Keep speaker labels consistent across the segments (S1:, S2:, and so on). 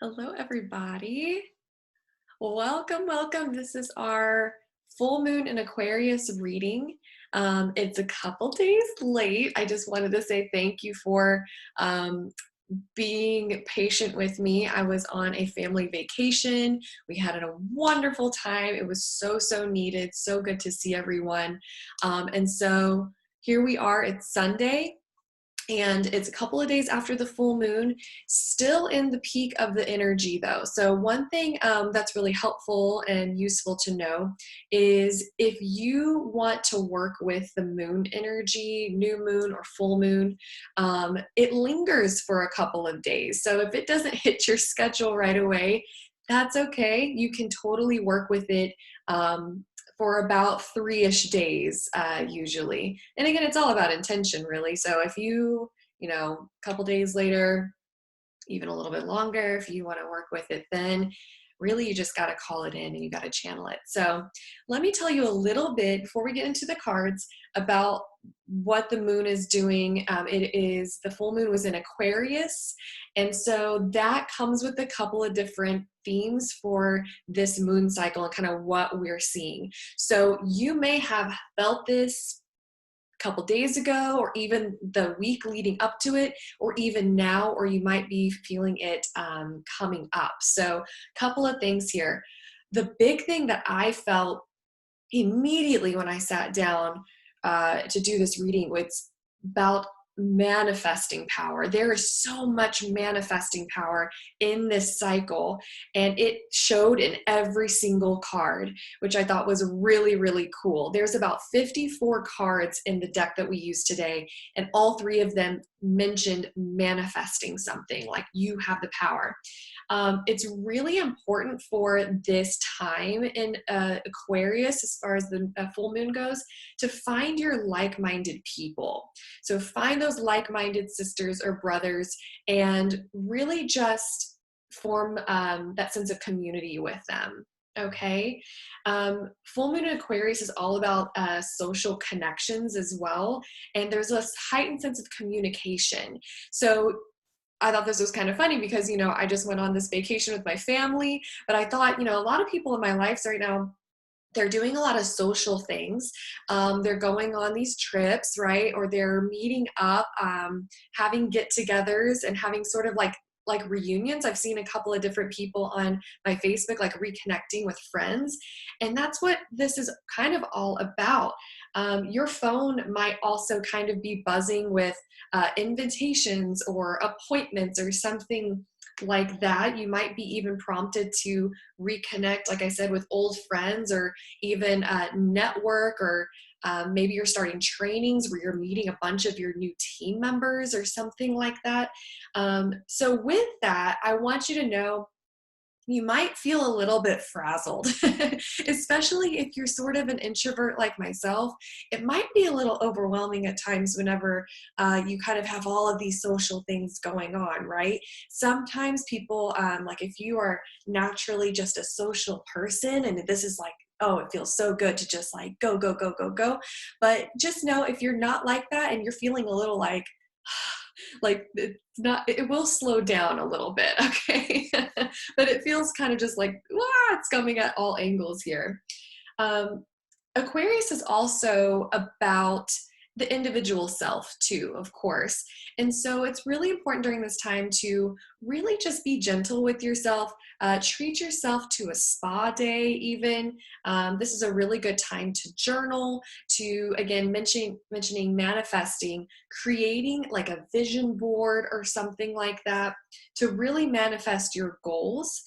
S1: Hello, everybody. Welcome, welcome. This is our full moon in Aquarius reading. It's a couple days late. I just wanted to say thank you for um, being patient with me. I was on a family vacation. We had a wonderful time. It was so needed. So good to see everyone. And so here we are. It's Sunday and it's a couple of days after the full moon, still in the peak of the energy though. So one thing that's really helpful and useful to know is if you want to work with the moon energy, new moon or full moon, it lingers for a couple of days. So if it doesn't hit your schedule right away, that's okay. You can totally work with it for about 3-ish days, usually. And again, it's all about intention, really. So if a couple days later, even a little bit longer, if you want to work with it, then really you just got to call it in and you got to channel it. So let me tell you a little bit before we get into the cards about what the moon is doing. The full moon was in Aquarius. And so that comes with a couple of different themes for this moon cycle and kind of what we're seeing. So you may have felt this couple days ago, or even the week leading up to it, or even now, or you might be feeling it coming up. So, a couple of things here. The big thing that I felt immediately when I sat down to do this reading was about manifesting power. There is so much manifesting power in this cycle, and it showed in every single card, which I thought was really cool. There's about 54 cards in the deck that we use today, and all three of them mentioned manifesting something, like you have the power. It's really important for this time in Aquarius, as far as the full moon goes, to find your like-minded people. So find those like-minded sisters or brothers and really just form that sense of community with them. Okay. Full moon in Aquarius is all about social connections as well. And there's a heightened sense of communication. So I thought this was kind of funny because, I just went on this vacation with my family, but I thought, a lot of people in my lives right now, they're doing a lot of social things. They're going on these trips, right? Or they're meeting up, having get-togethers and having sort of like reunions. I've seen a couple of different people on my Facebook, like reconnecting with friends. And that's what this is kind of all about. Your phone might also kind of be buzzing with invitations or appointments or something like that. You might be even prompted to reconnect, like I said, with old friends, or even network, or maybe you're starting trainings where you're meeting a bunch of your new team members or something like that. So with that, I want you to know you might feel a little bit frazzled, especially if you're sort of an introvert like myself. It might be a little overwhelming at times whenever you kind of have all of these social things going on, right? Sometimes people, like if you are naturally just a social person and this is like, oh, it feels so good to just like go. But just know if you're not like that and you're feeling a little like it's not, it will slow down a little bit, okay? But it feels kind of just like, it's coming at all angles here. Um, Aquarius is also about the individual self too, of course. And so it's really important during this time to really just be gentle with yourself, treat yourself to a spa day even. This is a really good time to journal, to, again, mentioning manifesting, creating like a vision board or something like that to really manifest your goals.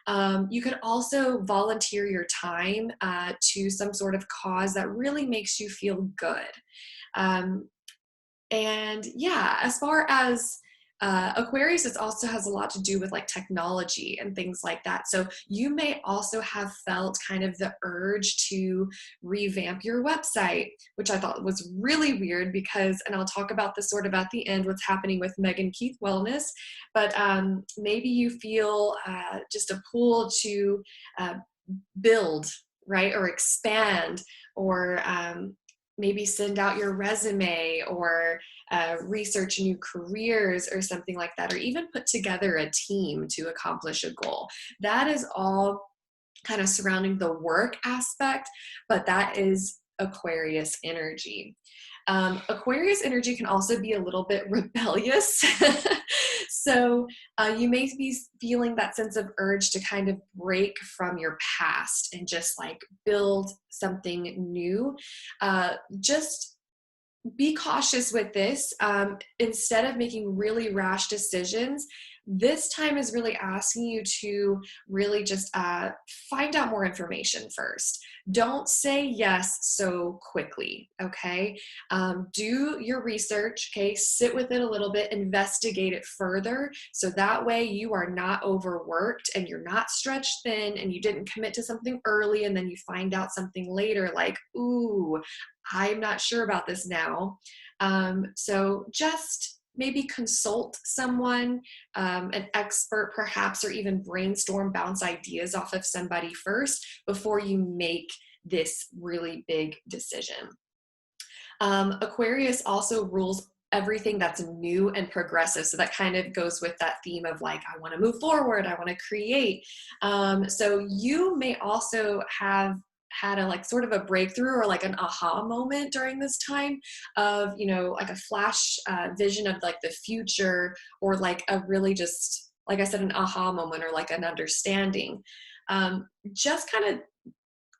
S1: You could also volunteer your time to some sort of cause that really makes you feel good. Um, and yeah, as far as Aquarius, it also has a lot to do with like technology and things like that. So you may also have felt kind of the urge to revamp your website, which I thought was really weird because, and I'll talk about this sort of at the end, what's happening with Megan Keith Wellness, but maybe you feel just a pull to uh, build, right, or expand, or maybe send out your resume or research new careers or something like that, or even put together a team to accomplish a goal. That is all kind of surrounding the work aspect, but that is Aquarius energy. Aquarius energy can also be a little bit rebellious. So you may be feeling that sense of urge to kind of break from your past and just like build something new. Just be cautious with this. Instead of making really rash decisions, this time is really asking you to really just find out more information first. Don't say yes so quickly, okay? Do your research, okay? Sit with it a little bit, investigate it further, so that way you are not overworked and you're not stretched thin and you didn't commit to something early and then you find out something later like, ooh, I'm not sure about this now. So just maybe consult someone, an expert perhaps, or even brainstorm, bounce ideas off of somebody first before you make this really big decision. Aquarius also rules everything that's new and progressive. So that kind of goes with that theme of like, I want to move forward, I want to create. So you may also have had a like sort of a breakthrough or like an aha moment during this time of, you know, like a flash vision of like the future, or like a really just, like I said, an aha moment or like an understanding. Just kind of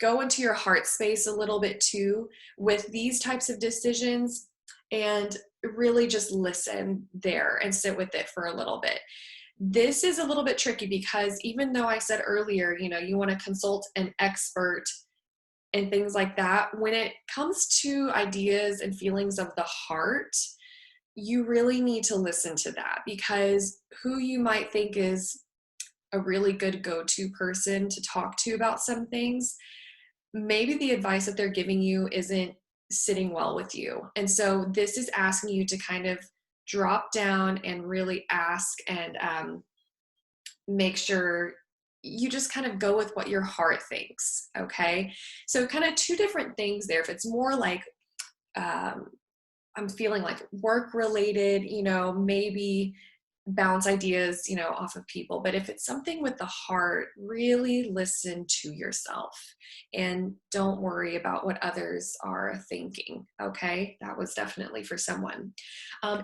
S1: go into your heart space a little bit too with these types of decisions, and really just listen there and sit with it for a little bit. This is a little bit tricky because even though I said earlier, you know, you want to consult an expert and things like that, when it comes to ideas and feelings of the heart, you really need to listen to that, because who you might think is a really good go-to person to talk to about some things, maybe the advice that they're giving you isn't sitting well with you. And so this is asking you to kind of drop down and really ask and make sure you just kind of go with what your heart thinks. Okay. So kind of two different things there. If it's more like, I'm feeling like work related, you know, maybe bounce ideas, you know, off of people. But if it's something with the heart, really listen to yourself and don't worry about what others are thinking. Okay. That was definitely for someone.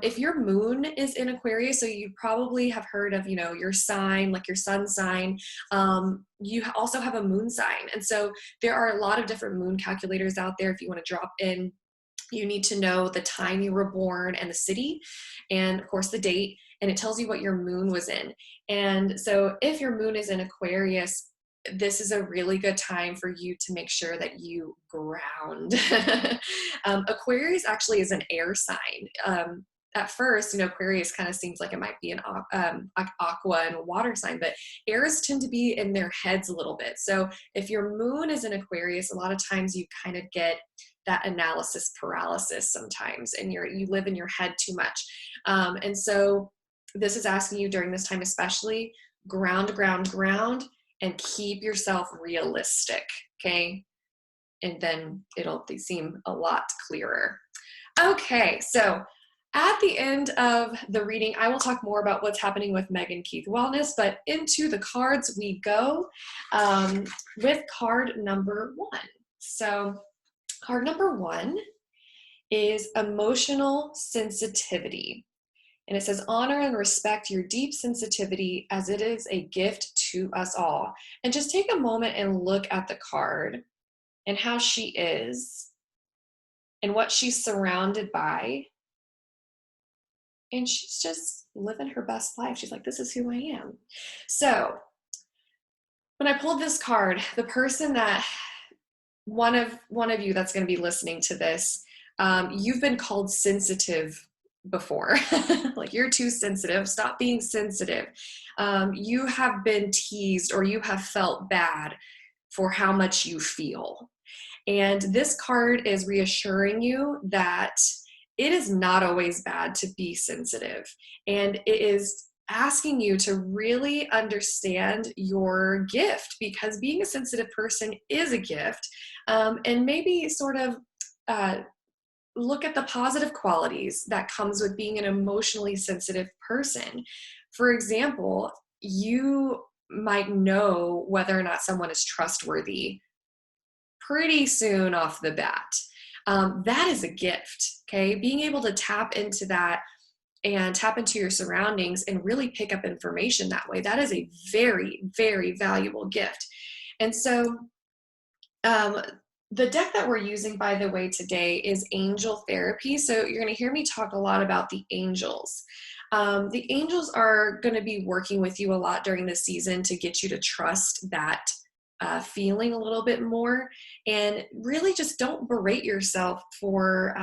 S1: If your moon is in Aquarius, so you probably have heard of, you know, your sign, like your sun sign. You also have a moon sign. And so there are a lot of different moon calculators out there. If you want to drop in, you need to know the time you were born and the city, and of course the date, and it tells you what your moon was in. And so if your moon is in Aquarius, this is a really good time for you to make sure that you ground. Aquarius actually is an air sign. At first, you know, Aquarius kind of seems like it might be an aqua and a water sign, but airs tend to be in their heads a little bit. So if your moon is in Aquarius, a lot of times you kind of get that analysis paralysis sometimes, and you live in your head too much. And so this is asking you during this time, especially, ground, and keep yourself realistic. Okay. And then it'll seem a lot clearer. Okay. So at the end of the reading, I will talk more about what's happening with Meg and Keith Wellness, but into the cards we go with card number 1. So card number 1 is emotional sensitivity. And it says, honor and respect your deep sensitivity as it is a gift to us all. And just take a moment and look at the card and how she is and what she's surrounded by. And she's just living her best life. She's like, this is who I am. So when I pulled this card, the person that one of you that's going to be listening to this, you've been called sensitive before. Like, you're too sensitive. Stop being sensitive. You have been teased, or you have felt bad for how much you feel. And this card is reassuring you that it is not always bad to be sensitive. And it is asking you to really understand your gift, because being a sensitive person is a gift. And maybe sort of look at the positive qualities that comes with being an emotionally sensitive person. For example, you might know whether or not someone is trustworthy pretty soon off the bat. That is a gift, okay? Being able to tap into that and tap into your surroundings and really pick up information that way, that is a very, very valuable gift. And so, the deck that we're using, by the way, today is Angel Therapy. So you're going to hear me talk a lot about the angels. The angels are going to be working with you a lot during this season to get you to trust that feeling a little bit more, and really just don't berate yourself for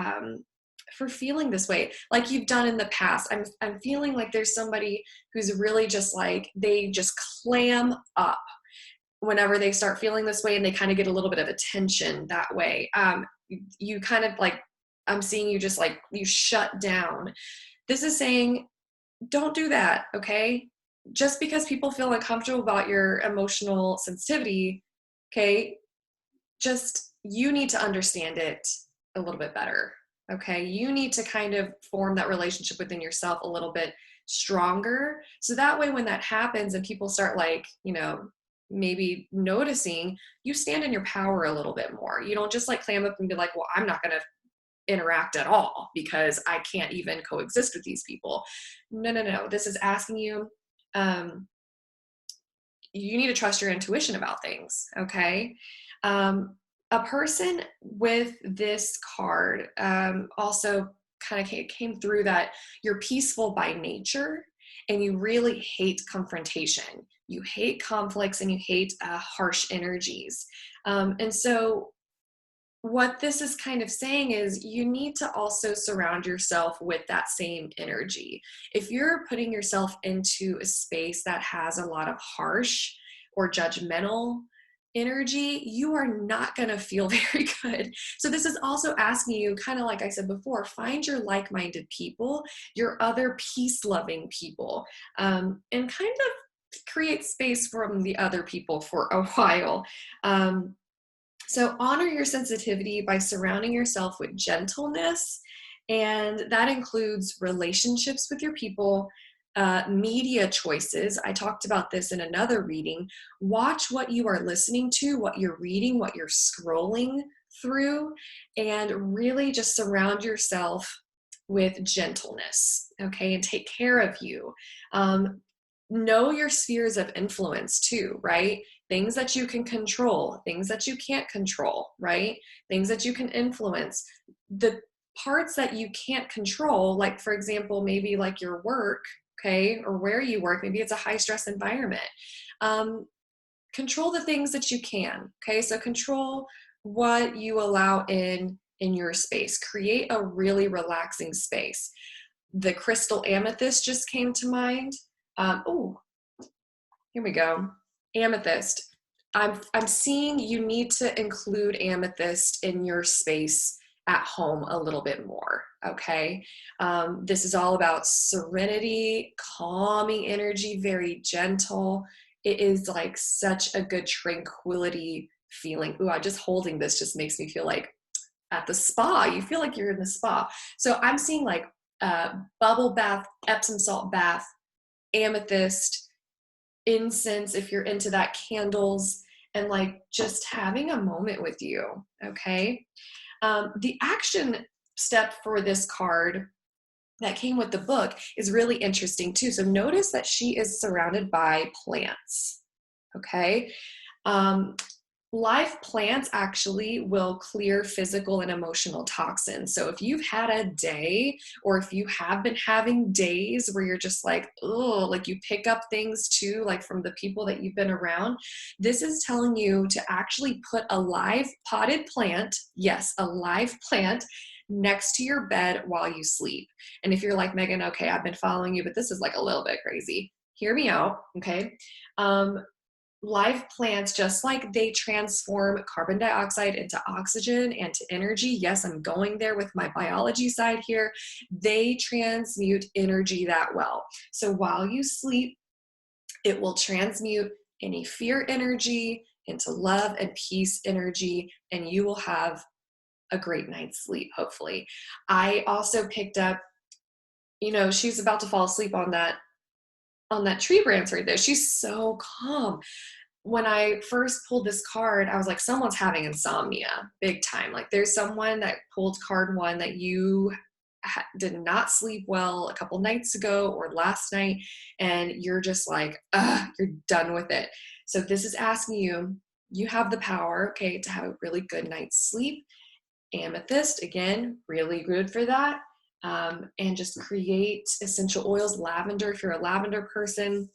S1: feeling this way like you've done in the past. I'm feeling like there's somebody who's really just like, they just clam up whenever they start feeling this way, and they kind of get a little bit of attention that way. You kind of like, I'm seeing you just like, you shut down. This is saying, don't do that, okay? Just because people feel uncomfortable about your emotional sensitivity, okay, just, you need to understand it a little bit better, okay? You need to kind of form that relationship within yourself a little bit stronger. So that way, when that happens and people start like, maybe noticing, you stand in your power a little bit more. You don't just like clam up and be like, well, I'm not going to interact at all because I can't even coexist with these people. No. This is asking you, you need to trust your intuition about things, okay? A person with this card also kind of came through that you're peaceful by nature and you really hate confrontation. You hate conflicts and you hate harsh energies. And so what this is kind of saying is you need to also surround yourself with that same energy. If you're putting yourself into a space that has a lot of harsh or judgmental energy, you are not going to feel very good. So this is also asking you, kind of like I said before, find your like-minded people, your other peace-loving people, and kind of create space from the other people for a while. So honor your sensitivity by surrounding yourself with gentleness, and that includes relationships with your people, media choices. I talked about this in another reading. Watch what you are listening to, what you're reading, what you're scrolling through, and really just surround yourself with gentleness, okay, and take care of you. Know your spheres of influence too, right? Things that you can control, things that you can't control, right? Things that you can influence. The parts that you can't control, like for example, maybe like your work, okay, or where you work, maybe it's a high stress environment. Control the things that you can, okay? So control what you allow in your space. Create a really relaxing space. The crystal amethyst just came to mind. Here we go. Amethyst. I'm seeing you need to include amethyst in your space at home a little bit more, okay? This is all about serenity, calming energy, very gentle. It is like such a good tranquility feeling. Ooh, just holding this just makes me feel like at the spa. You feel like you're in the spa. So I'm seeing like bubble bath, Epsom salt bath, amethyst, incense if you're into that, candles, and like just having a moment with you, okay? The action step for this card that came with the book is really interesting too. So notice that she is surrounded by plants, okay? Live plants actually will clear physical and emotional toxins. So if you've had a day, or if you have been having days where you're just like, oh, like you pick up things too, like from the people that you've been around, this is telling you to actually put a live potted plant, yes, a live plant, next to your bed while you sleep. And if you're like, Megan, okay, I've been following you, but this is like a little bit crazy. Hear me out, okay? Live plants, just like they transform carbon dioxide into oxygen and to energy. Yes, I'm going there with my biology side here. They transmute energy that well. So while you sleep, it will transmute any fear energy into love and peace energy, and you will have a great night's sleep, hopefully. I also picked up, she's about to fall asleep on that tree branch right there. She's so calm. When I first pulled this card, I was like, someone's having insomnia big time. Like there's someone that pulled card 1 that you did not sleep well a couple nights ago or last night, and you're just like, you're done with it. So this is asking you have the power, okay, to have a really good night's sleep. Amethyst, again, really good for that. And just create essential oils, lavender, if you're a lavender person,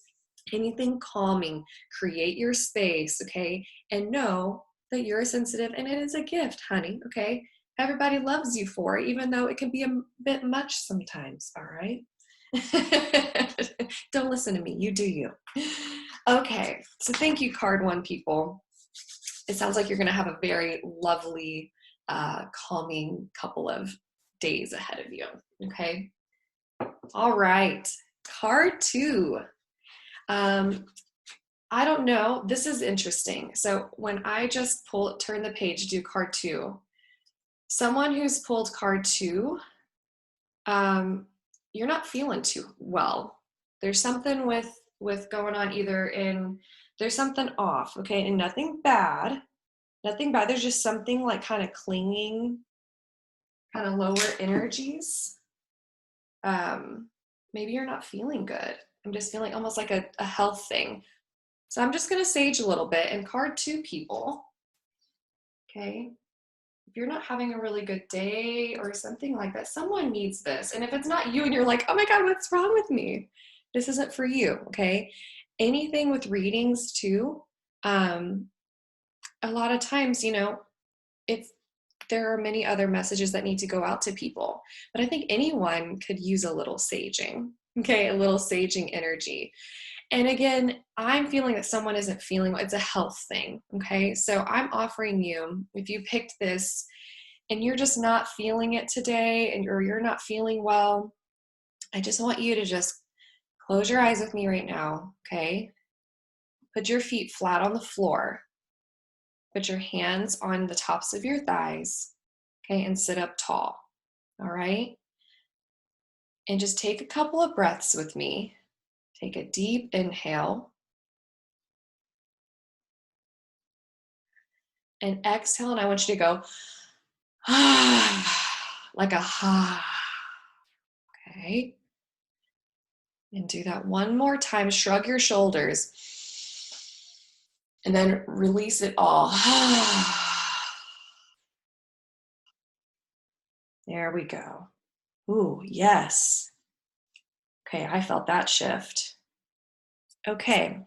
S1: anything calming, create your space, okay? And know that you're sensitive and it is a gift, honey, okay? Everybody loves you for it, even though it can be a bit much sometimes, all right? Don't listen to me, you do you. Okay, so thank you, card 1 people. It sounds like you're gonna have a very lovely, calming couple of days ahead of you, okay? All right, card 2. I don't know, this is interesting. So when I just turn the page, do card 2, someone who's pulled card 2, you're not feeling too well. There's something with going on there's something off, okay? And nothing bad. There's just something like kind of clinging, kind of lower energies. Maybe you're not feeling good. I'm just feeling almost like a health thing. So I'm just going to sage a little bit. And card 2 people, okay? If you're not having a really good day or something like that, someone needs this. And if it's not you and you're like, oh my God, what's wrong with me? This isn't for you, okay? Anything with readings too, a lot of times, there are many other messages that need to go out to people, but I think anyone could use a little saging, okay? A little saging energy. And again, I'm feeling that someone isn't feeling well. It's a health thing, okay? So I'm offering you, if you picked this and you're just not feeling it today or you're not feeling well, I just want you to just close your eyes with me right now, okay? Put your feet flat on the floor. Put your hands on the tops of your thighs, okay, and sit up tall, all right? And just take a couple of breaths with me. Take a deep inhale. And exhale, and I want you to go, like a ha, okay? And do that one more time. Shrug your shoulders. And then release it all. There we go. Ooh, yes. Okay, I felt that shift. Okay.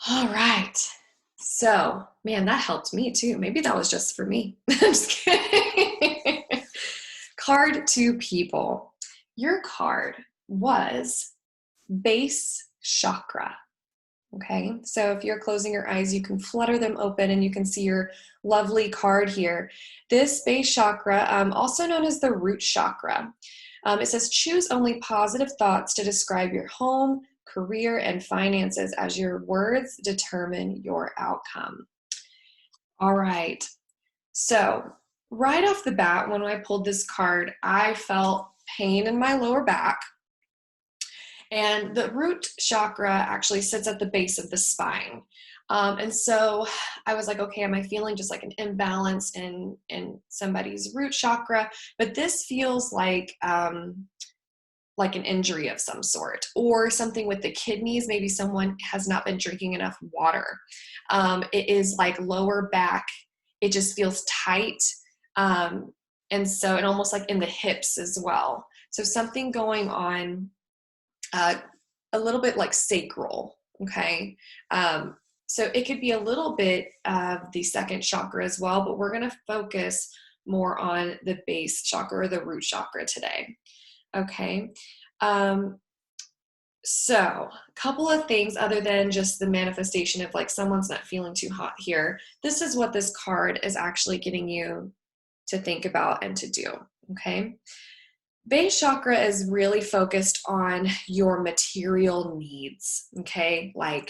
S1: All right. So, man, that helped me too. Maybe that was just for me. I'm just kidding. Card 2 people. Your card was base chakra. Okay, so if you're closing your eyes, you can flutter them open and you can see your lovely card here. This base chakra, also known as the root chakra, it says choose only positive thoughts to describe your home, career, and finances as your words determine your outcome. All right, so right off the bat, when I pulled this card, I felt pain in my lower back. And the root chakra actually sits at the base of the spine. And so I was like, okay, am I feeling just like an imbalance in somebody's root chakra? But this feels like an injury of some sort, or something with the kidneys. Maybe someone has not been drinking enough water. It is like lower back. It just feels tight. And almost like in the hips as well. So something going on, a little bit like sacral, okay? So it could be a little bit of the second chakra as well, but we're gonna focus more on the base chakra or the root chakra today, okay? So a couple of things other than just the manifestation of like someone's not feeling too hot here. This is what this card is actually getting you to think about and to do, okay? Base chakra is really focused on your material needs, okay? Like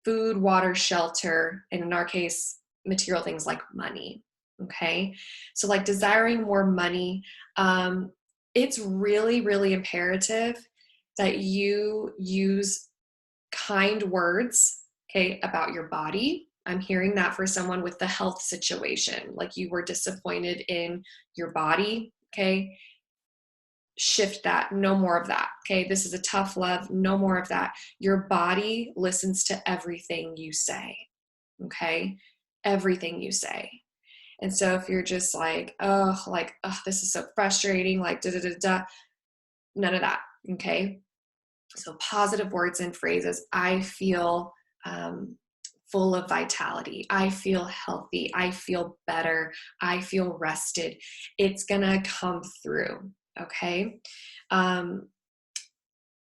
S1: food, water, shelter, and in our case, material things like money, Okay. So like desiring more money, it's really, really imperative that you use kind words, okay, about your body. I'm hearing that for someone with the health situation, like you were disappointed in your body, okay? Shift that, no more of that, okay? This is a tough love, no more of that. Your body listens to everything you say, okay? Everything you say. And so if you're just like, oh, this is so frustrating, like, da da da da, none of that, okay? So positive words and phrases. I feel full of vitality. I feel healthy. I feel better. I feel rested. It's going to come through. Okay. Um,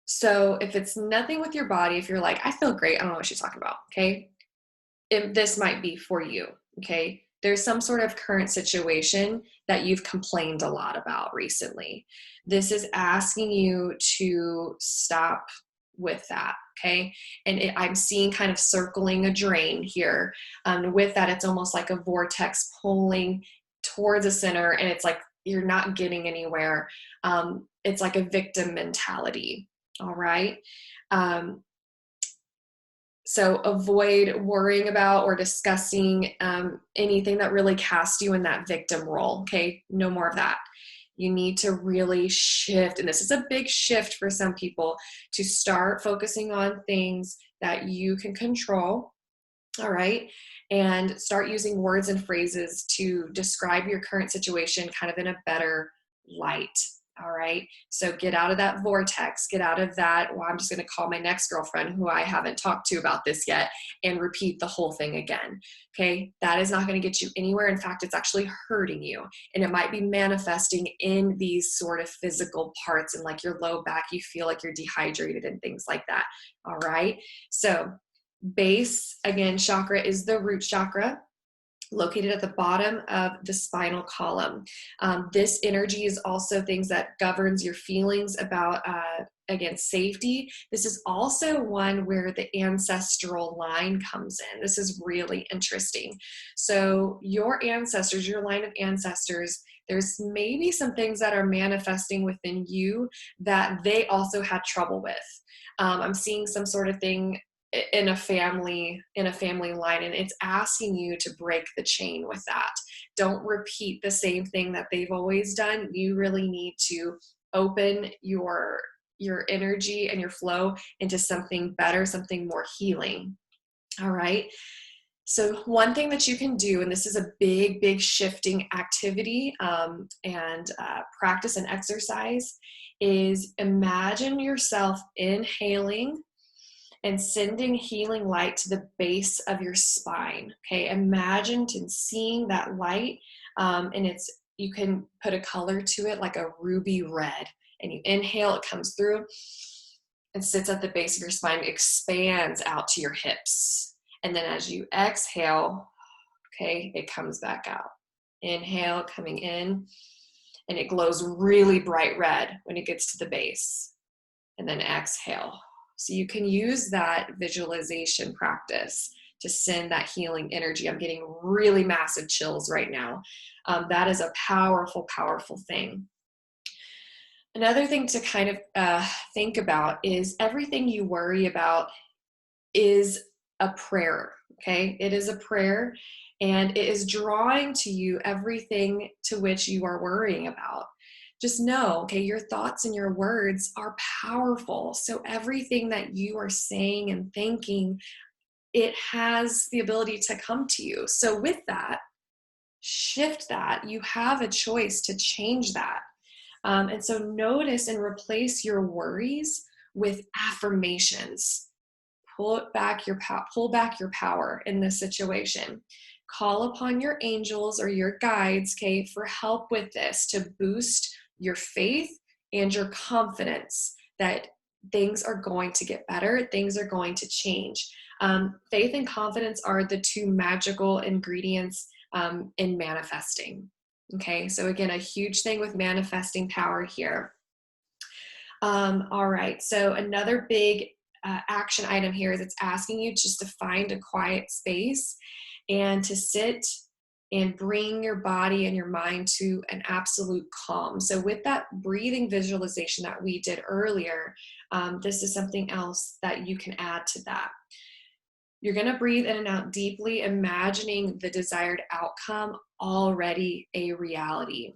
S1: so if it's nothing with your body, if you're like, I feel great, I don't know what she's talking about. Okay. This might be for you. Okay. There's some sort of current situation that you've complained a lot about recently. This is asking you to stop with that. Okay. And I'm seeing kind of circling a drain here. With that, it's almost like a vortex pulling towards a center, and it's like you're not getting anywhere. It's like a victim mentality. All right. So avoid worrying about or discussing anything that really casts you in that victim role. Okay, no more of that. You need to really shift, and this is a big shift for some people, to start focusing on things that you can control. All right, and start using words and phrases to describe your current situation kind of in a better light. All right. So get out of that vortex, get out of that. Well, I'm just going to call my next girlfriend who I haven't talked to about this yet and repeat the whole thing again. Okay. That is not going to get you anywhere. In fact, it's actually hurting you. And it might be manifesting in these sort of physical parts, and like your low back, you feel like you're dehydrated and things like that. All right. So base, again, chakra is the root chakra, located at the bottom of the spinal column. This energy is also things that governs your feelings about, again, safety. This is also one where the ancestral line comes in. This is really interesting. So your ancestors, your line of ancestors, there's maybe some things that are manifesting within you that they also had trouble with. I'm seeing some sort of thing in a family line, and it's asking you to break the chain with that. Don't repeat the same thing that they've always done. You really need to open your energy and your flow into something better, something more healing. All right. So one thing that you can do, and this is a big shifting activity, and practice and exercise, is imagine yourself inhaling and sending healing light to the base of your spine. Okay, imagine seeing that light, and you can put a color to it like a ruby red. And you inhale, it comes through and sits at the base of your spine, expands out to your hips. And then as you exhale, okay, it comes back out. Inhale, coming in, and it glows really bright red when it gets to the base. And then exhale. So you can use that visualization practice to send that healing energy. I'm getting really massive chills right now. That is a powerful, powerful thing. Another thing to kind of think about is everything you worry about is a prayer, okay? It is a prayer, and it is drawing to you everything to which you are worrying about. Just know, okay, your thoughts and your words are powerful. So everything that you are saying and thinking, it has the ability to come to you. So with that, shift that. You have a choice to change that. And so notice and replace your worries with affirmations. Pull back your power in this situation. Call upon your angels or your guides, okay, for help with this, to boost your faith and your confidence that things are going to get better, things are going to change. Faith and confidence are the two magical ingredients in manifesting. Okay, so again, a huge thing with manifesting power here. All right, so another big action item here is it's asking you just to find a quiet space and to sit and bring your body and your mind to an absolute calm. So with that breathing visualization that we did earlier, this is something else that you can add to that. You're going to breathe in and out deeply, imagining the desired outcome already a reality.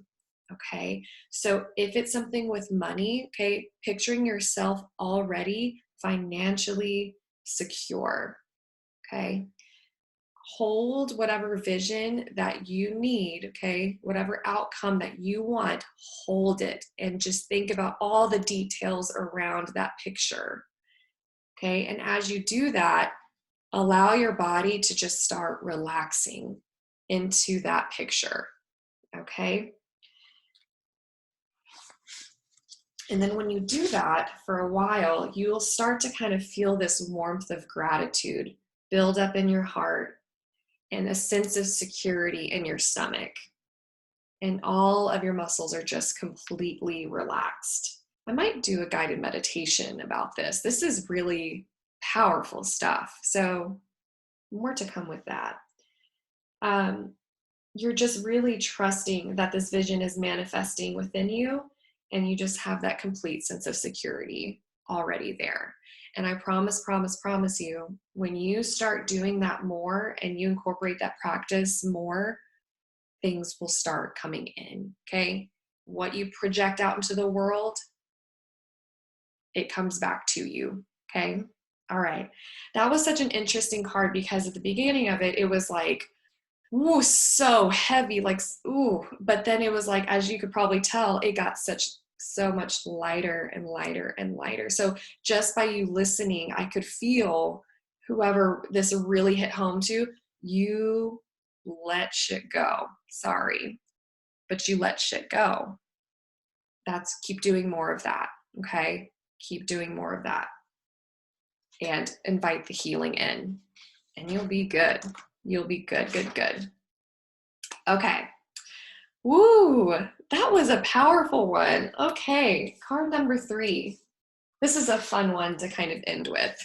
S1: Okay. So if it's something with money, okay, picturing yourself already financially secure. Okay. Hold whatever vision that you need, okay, whatever outcome that you want, hold it and just think about all the details around that picture. Okay. And as you do that, allow your body to just start relaxing into that picture. Okay. And then when you do that for a while, you'll start to kind of feel this warmth of gratitude build up in your heart and a sense of security in your stomach. And all of your muscles are just completely relaxed. I might do a guided meditation about this. This is really powerful stuff. So more to come with that. You're just really trusting that this vision is manifesting within you, and you just have that complete sense of security already there. And I promise you, when you start doing that more and you incorporate that practice more, things will start coming in, okay? What you project out into the world, it comes back to you, okay? All right. That was such an interesting card because at the beginning of it, it was like, ooh, so heavy, like, ooh. But then it was like, as you could probably tell, it got so much lighter and lighter and lighter. So just by you listening, I could feel whoever this really hit home to, you let shit go. Sorry, but you let shit go. Keep doing more of that. Okay. Keep doing more of that and invite the healing in, and you'll be good. You'll be good, good, good. Okay. Woo, that was a powerful one. Okay, card number 3. This is a fun one to kind of end with.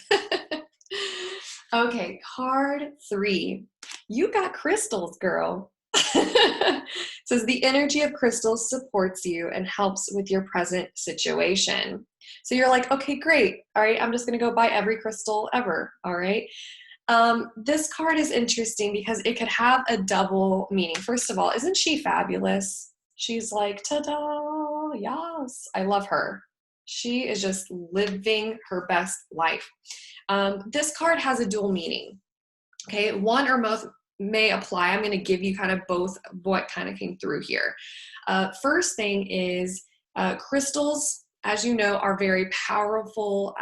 S1: Okay, card 3. You got crystals, girl. It says the energy of crystals supports you and helps with your present situation. So you're like, okay, great. All right, I'm just going to go buy every crystal ever. All right. This card is interesting because it could have a double meaning. First of all, isn't she fabulous? She's like, ta-da, yes. I love her. She is just living her best life. This card has a dual meaning. Okay, one or both may apply. I'm going to give you kind of both what kind of came through here. First thing is crystals, as you know, are very powerful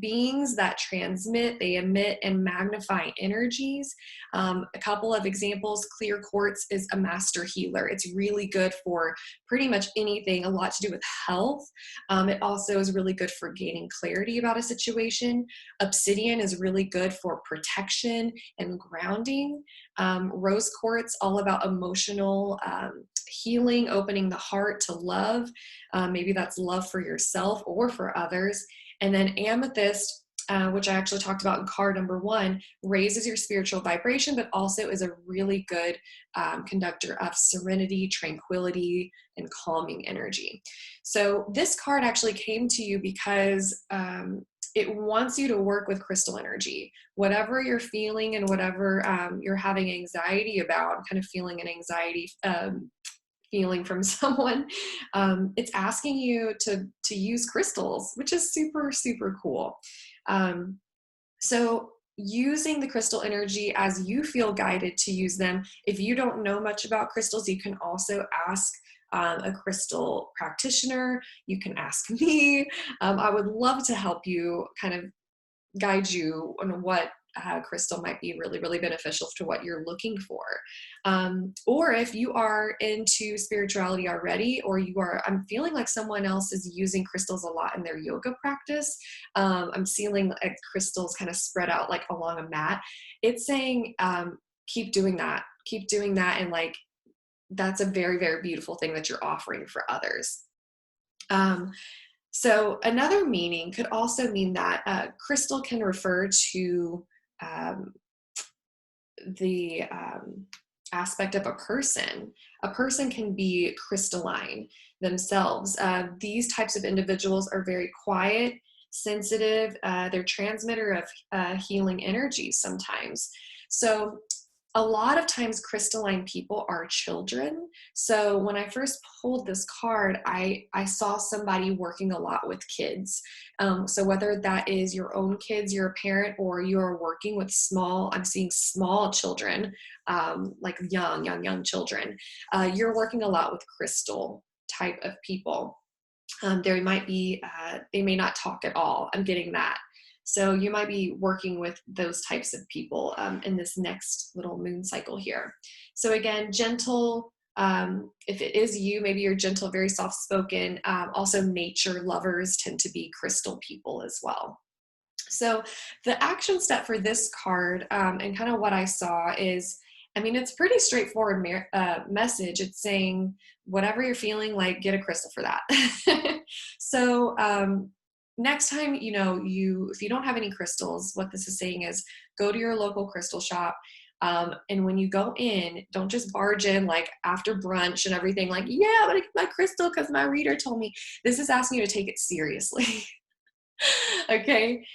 S1: beings that transmit, they emit and magnify energies. A couple of examples, clear quartz is a master healer. It's really good for pretty much anything, a lot to do with health. It also is really good for gaining clarity about a situation. Obsidian is really good for protection and grounding. Rose quartz, all about emotional healing, opening the heart to love. Maybe that's love for yourself or for others. And then amethyst, which I actually talked about in card number 1, raises your spiritual vibration, but also is a really good conductor of serenity, tranquility, and calming energy. So this card actually came to you because it wants you to work with crystal energy. Whatever you're feeling and whatever you're having anxiety about, kind of feeling an anxiety feeling from someone, it's asking you to use crystals, which is super, super cool. So using the crystal energy as you feel guided to use them. If you don't know much about crystals, you can also ask a crystal practitioner. You can ask me. I would love to help you kind of guide you on what crystal might be really, really beneficial to what you're looking for. Or if you are into spirituality already, or I'm feeling like someone else is using crystals a lot in their yoga practice. I'm seeing crystals kind of spread out like along a mat. It's saying, keep doing that. Keep doing that. And like, that's a very, very beautiful thing that you're offering for others. So another meaning could also mean that crystal can refer to the aspect of a person. A person can be crystalline themselves. These types of individuals are very quiet, sensitive. They're transmitter of healing energies sometimes. So a lot of times crystalline people are children. So when I first pulled this card, I saw somebody working a lot with kids. So whether that is your own kids, you're a parent, or you're working with I'm seeing small children, like young children. You're working a lot with crystal type of people. They may not talk at all. I'm getting that. So you might be working with those types of people in this next little moon cycle here. So again, gentle, if it is you, maybe you're gentle, very soft-spoken. Also nature lovers tend to be crystal people as well. So the action step for this card and kind of what I saw is, I mean, it's pretty straightforward message. It's saying, whatever you're feeling like, get a crystal for that. So next time, if you don't have any crystals, what this is saying is go to your local crystal shop. And when you go in, don't just barge in like after brunch and everything like, yeah, I'm gonna get my crystal because my reader told me. This is asking you to take it seriously. Okay.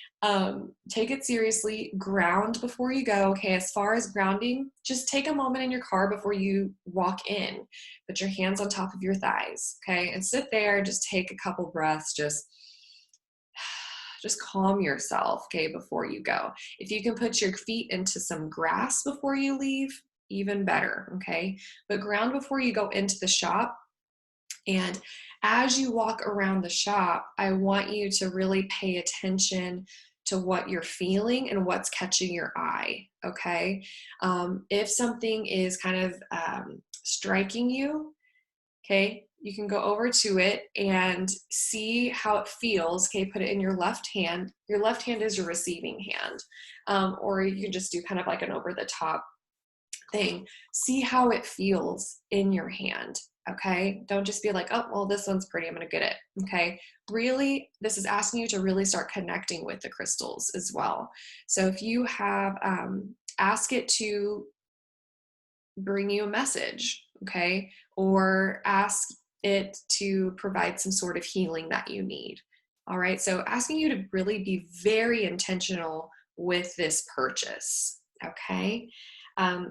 S1: Take it seriously, ground before you go. Okay. As far as grounding, just take a moment in your car before you walk in, put your hands on top of your thighs. Okay. And sit there, just take a couple breaths, just calm yourself. Okay. Before you go, if you can put your feet into some grass before you leave, even better. Okay. But ground before you go into the shop. And as you walk around the shop, I want you to really pay attention to what you're feeling and what's catching your eye, okay? If something is kind of striking you, okay, you can go over to it and see how it feels, okay? Put it in your left hand. Your left hand is your receiving hand, or you can just do kind of like an over-the-top thing. See how it feels in your hand. Okay. Don't just be like, oh, well, this one's pretty, I'm going to get it. Okay. Really, this is asking you to really start connecting with the crystals as well. So if you have, ask it to bring you a message. Okay. Or ask it to provide some sort of healing that you need. All right. So asking you to really be very intentional with this purchase. Okay.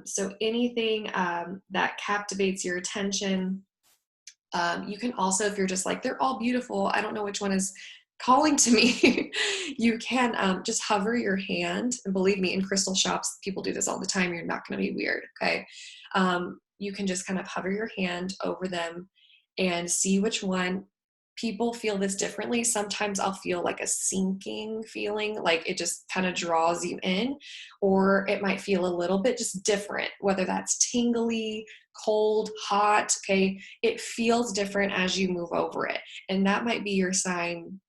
S1: So anything that captivates your attention, you can also, if you're just like, they're all beautiful, I don't know which one is calling to me, you can just hover your hand. And believe me, in crystal shops, people do this all the time. You're not going to be weird. Okay. You can just kind of hover your hand over them and see which one. People feel this differently. Sometimes I'll feel like a sinking feeling, like it just kind of draws you in, or it might feel a little bit just different, whether that's tingly, cold, hot. Okay. It feels different as you move over it. And that might be your sign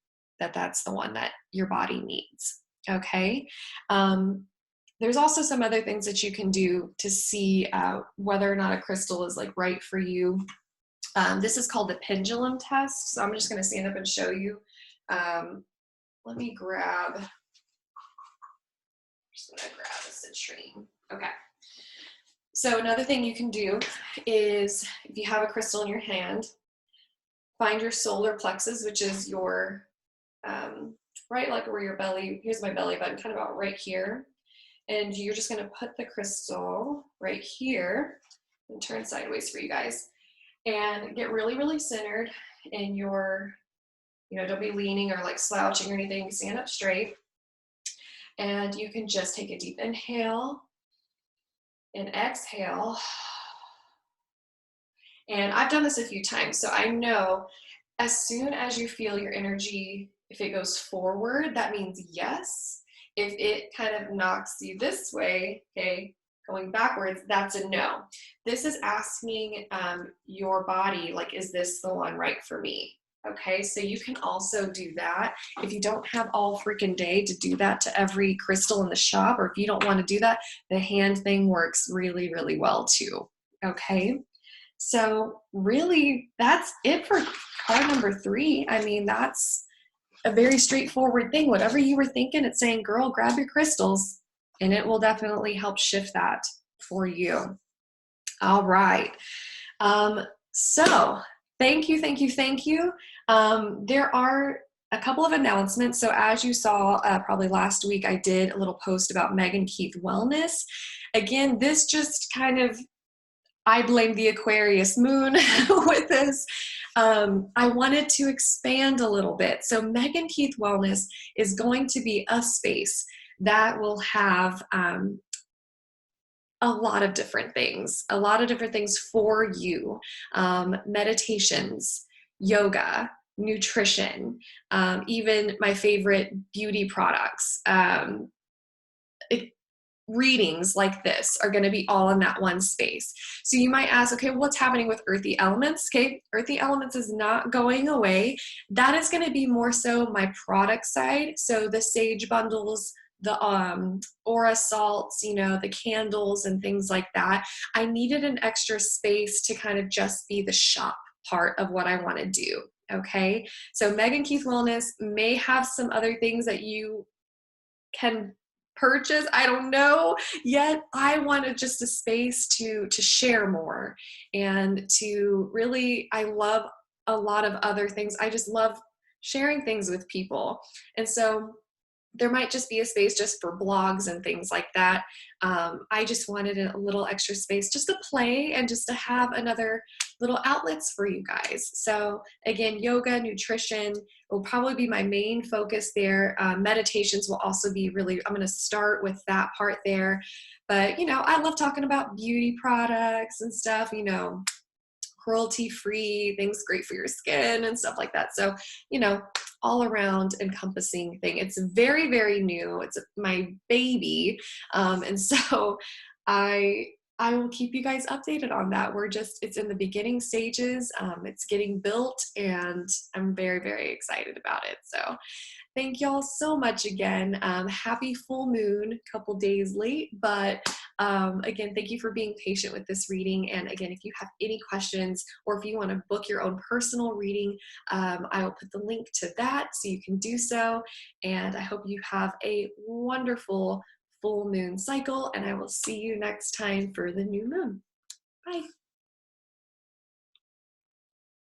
S1: that that's the one that your body needs. Okay. There's also some other things that you can do to see whether or not a crystal is like right for you. This is called the pendulum test. So I'm just going to stand up and show you. Let me grab, I'm just going to grab a citrine. Okay. So another thing you can do is if you have a crystal in your hand, find your solar plexus, which is your, right, like where your belly, here's my belly button, kind of about right here. And you're just going to put the crystal right here and turn sideways for you guys. And get really, really centered in your, don't be leaning or like slouching or anything. Stand up straight. And you can just take a deep inhale and exhale. And I've done this a few times, so I know as soon as you feel your energy, if it goes forward, that means yes. If it kind of knocks you this way, okay, going backwards, that's a no. This is asking your body, like, is this the one right for me? Okay, so you can also do that. If you don't have all freaking day to do that to every crystal in the shop, or if you don't want to do that, the hand thing works really, really well too. Okay, so really that's it for card number 3. I mean, that's a very straightforward thing. Whatever you were thinking, it's saying, girl, grab your crystals, and it will definitely help shift that for you. All right. So thank you, thank you, thank you. There are a couple of announcements. So as you saw probably last week, I did a little post about Megan Keith Wellness. Again, this just kind of, I blame the Aquarius moon with this. I wanted to expand a little bit. So Megan Keith Wellness is going to be a space that will have a lot of different things for you. Meditations, yoga, nutrition, even my favorite beauty products. Readings like this are going to be all in that one space. So you might ask, okay, what's happening with Earthy Elements? Okay, Earthy Elements is not going away. That is going to be more so my product side. So the sage bundles, the aura salts, you know, the candles and things like that. I needed an extra space to kind of just be the shop part of what I want to do. Okay, so Megan Keith Wellness may have some other things that you can purchase. I don't know yet. I wanted just a space to share more and to really, I love a lot of other things. I just love sharing things with people. And so there might just be a space just for blogs and things like that. I just wanted a little extra space just to play and just to have another little outlets for you guys. So again, yoga, nutrition will probably be my main focus there. Meditations will also be really, I'm going to start with that part there. But, you know, I love talking about beauty products and stuff, you know, cruelty-free, things great for your skin and stuff like that. So, you know, all around encompassing thing. It's very, very new. It's my baby. And so I will keep you guys updated on that. It's in the beginning stages. It's getting built and I'm very, very excited about it. So thank y'all so much again. Happy full moon, couple days late, but again, thank you for being patient with this reading. And again, if you have any questions or if you want to book your own personal reading, I will put the link to that so you can do so. And I hope you have a wonderful full moon cycle, and I will see you next time for the new moon. Bye.